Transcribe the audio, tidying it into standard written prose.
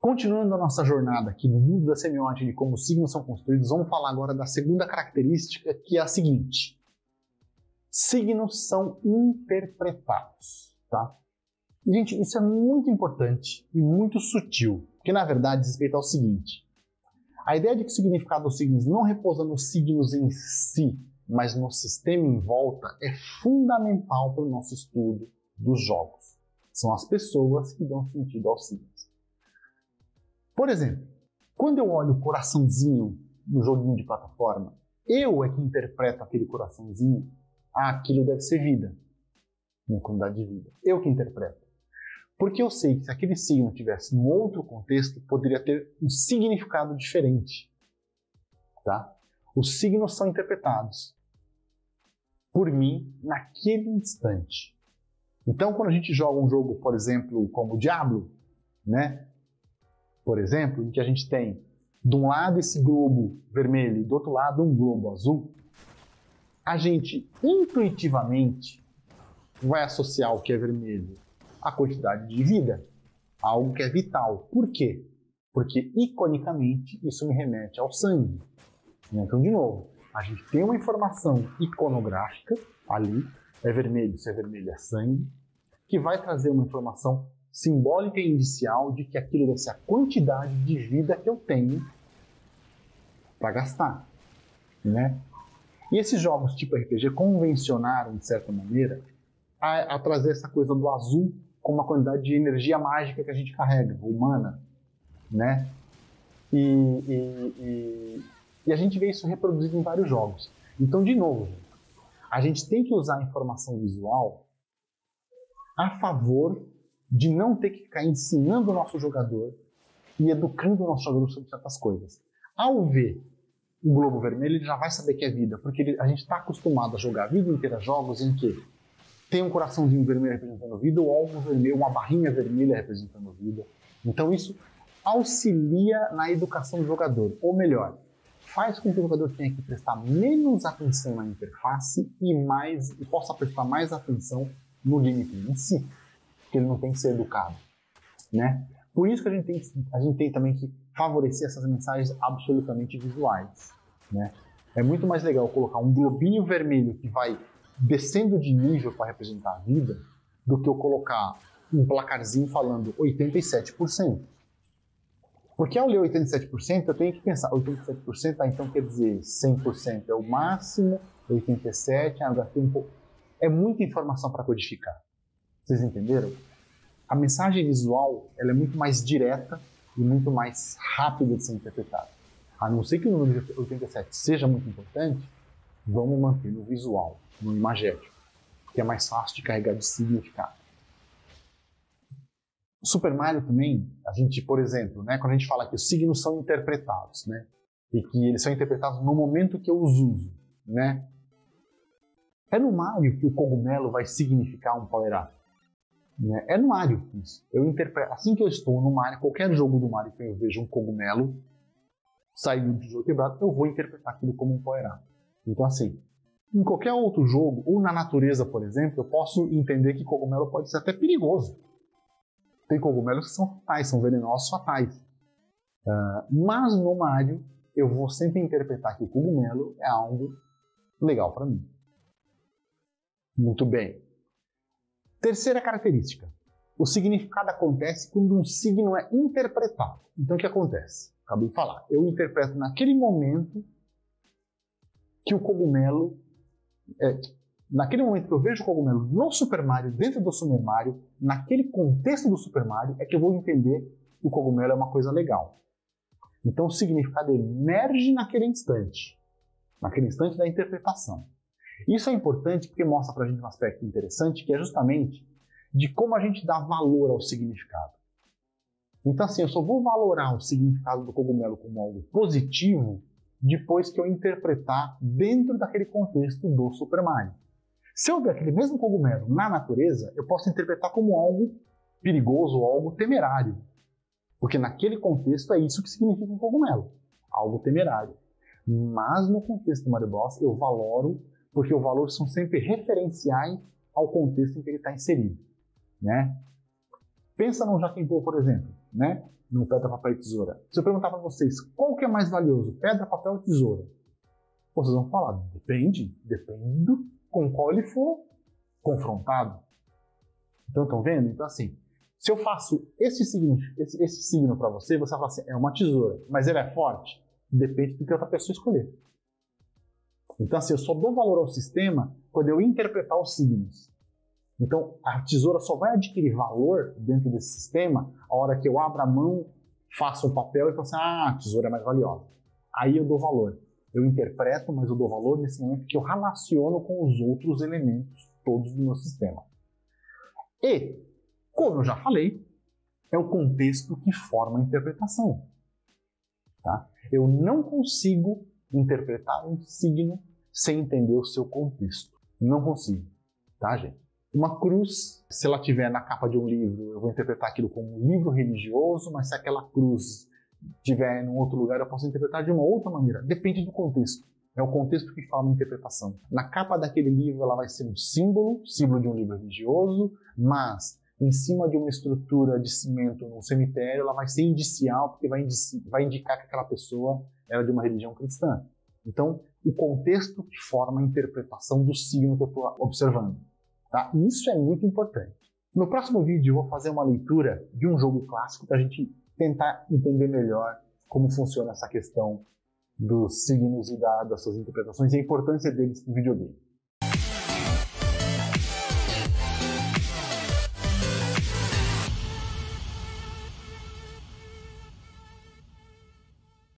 Continuando a nossa jornada aqui no mundo da semiótica e de como os signos são construídos, vamos falar agora da segunda característica, que é a seguinte. Signos são interpretados, tá? E, gente, isso é muito importante e muito sutil, porque na verdade diz respeito ao seguinte. A ideia de que o significado dos signos não repousa nos signos em si, mas no sistema em volta, é fundamental para o nosso estudo dos jogos. São as pessoas que dão sentido aos signos. Por exemplo, quando eu olho o coraçãozinho no joguinho de plataforma, eu é que interpreto aquele coraçãozinho, aquilo deve ser vida, minha quantidade de vida. Eu que interpreto. Porque eu sei que se aquele signo tivesse num outro contexto, poderia ter um significado diferente. Tá? Os signos são interpretados por mim naquele instante. Então, quando a gente joga um jogo, por exemplo, como o Diablo, né? Por exemplo, em que a gente tem de um lado esse globo vermelho e do outro lado um globo azul, a gente intuitivamente vai associar o que é vermelho à quantidade de vida, a algo que é vital. Por quê? Porque, iconicamente, isso me remete ao sangue. Então, de novo, a gente tem uma informação iconográfica ali, é vermelho, se é vermelho é sangue, que vai trazer uma informação simbólica e inicial de que aquilo deve ser a quantidade de vida que eu tenho para gastar, né? E esses jogos tipo RPG convencionaram, de certa maneira, a trazer essa coisa do azul como uma quantidade de energia mágica que a gente carrega, humana, né? E a gente vê isso reproduzido em vários jogos. Então, de novo, a gente tem que usar a informação visual a favor de não ter que ficar ensinando o nosso jogador e educando o nosso jogador sobre certas coisas. Ao ver o globo vermelho, ele já vai saber que é vida, porque a gente está acostumado a jogar a vida inteira jogos em que tem um coraçãozinho vermelho representando vida, ou algo vermelho, uma barrinha vermelha representando vida. Então isso auxilia na educação do jogador, ou melhor, faz com que o jogador tenha que prestar menos atenção na interface e possa prestar mais atenção no gameplay em si, porque ele não tem que ser educado, né? Por isso que a gente tem também que favorecer essas mensagens absolutamente visuais, né? É muito mais legal colocar um globinho vermelho que vai descendo de nível para representar a vida do que eu colocar um placarzinho falando 87%. Porque ao ler 87%, eu tenho que pensar, 87%, então quer dizer 100% é o máximo, 87%, eu gastei um pouco. É muita informação para codificar. Vocês entenderam? A mensagem visual ela é muito mais direta e muito mais rápida de ser interpretada. A não ser que o número de 87 seja muito importante, vamos manter no visual, no imagético, que é mais fácil de carregar de significado. O Super Mario também, a gente, por exemplo, né, quando a gente fala que os signos são interpretados, né, e que eles são interpretados no momento que eu os uso, né, é no Mario que o cogumelo vai significar um power-up. Né? É no Mario isso. Eu interpreto, assim que eu estou no Mario, qualquer jogo do Mario que eu vejo um cogumelo saindo do jogo quebrado, eu vou interpretar aquilo como um power-up. Então assim, em qualquer outro jogo, ou na natureza, por exemplo, eu posso entender que cogumelo pode ser até perigoso. Tem cogumelos que são fatais, são venenosos fatais. Mas no Mario, eu vou sempre interpretar que o cogumelo é algo legal para mim. Muito bem. Terceira característica. O significado acontece quando um signo é interpretado. Então o que acontece? Acabei de falar. Eu interpreto naquele momento que o cogumelo... naquele momento que eu vejo o cogumelo no Super Mario, dentro do Super Mario, naquele contexto do Super Mario, é que eu vou entender que o cogumelo é uma coisa legal. Então o significado emerge naquele instante da interpretação. Isso é importante porque mostra pra gente um aspecto interessante, que é justamente de como a gente dá valor ao significado. Então assim, eu só vou valorar o significado do cogumelo como algo positivo depois que eu interpretar dentro daquele contexto do Super Mario. Se eu ver aquele mesmo cogumelo na natureza, eu posso interpretar como algo perigoso ou algo temerário. Porque naquele contexto é isso que significa um cogumelo, algo temerário. Mas no contexto do Mario Bros eu valoro, porque os valores são sempre referenciais ao contexto em que ele está inserido. Né? Pensa no Joaquim Pô, por exemplo. né? No pedra, papel e tesoura. Se eu perguntar para vocês qual que é mais valioso, pedra, papel ou tesoura, vocês vão falar, depende com qual ele for confrontado. Então, estão vendo? Então, assim, se eu faço esse signo para você, você vai falar assim, é uma tesoura, mas ele é forte? Depende do que outra pessoa escolher. Então, assim, eu só dou valor ao sistema quando eu interpretar os signos. Então, a tesoura só vai adquirir valor dentro desse sistema a hora que eu abro a mão, faço um papel e falo assim, a tesoura é mais valiosa. Aí eu dou valor. Eu interpreto, mas eu dou valor nesse momento que eu relaciono com os outros elementos todos do meu sistema. E, como eu já falei, é o contexto que forma a interpretação. Tá? Eu não consigo interpretar um signo sem entender o seu contexto. Não consigo. Tá, gente? Uma cruz, se ela estiver na capa de um livro, eu vou interpretar aquilo como um livro religioso, mas se aquela cruz estiver em outro lugar, eu posso interpretar de uma outra maneira. Depende do contexto. É o contexto que forma a interpretação. Na capa daquele livro, ela vai ser um símbolo de um livro religioso, mas em cima de uma estrutura de cimento num cemitério, ela vai ser indicial, porque vai indicar que aquela pessoa era de uma religião cristã. Então, o contexto que forma a interpretação do signo que eu estou observando. Tá? Isso é muito importante. No próximo vídeo eu vou fazer uma leitura de um jogo clássico para a gente tentar entender melhor como funciona essa questão dos signos e das suas interpretações e a importância deles no videogame.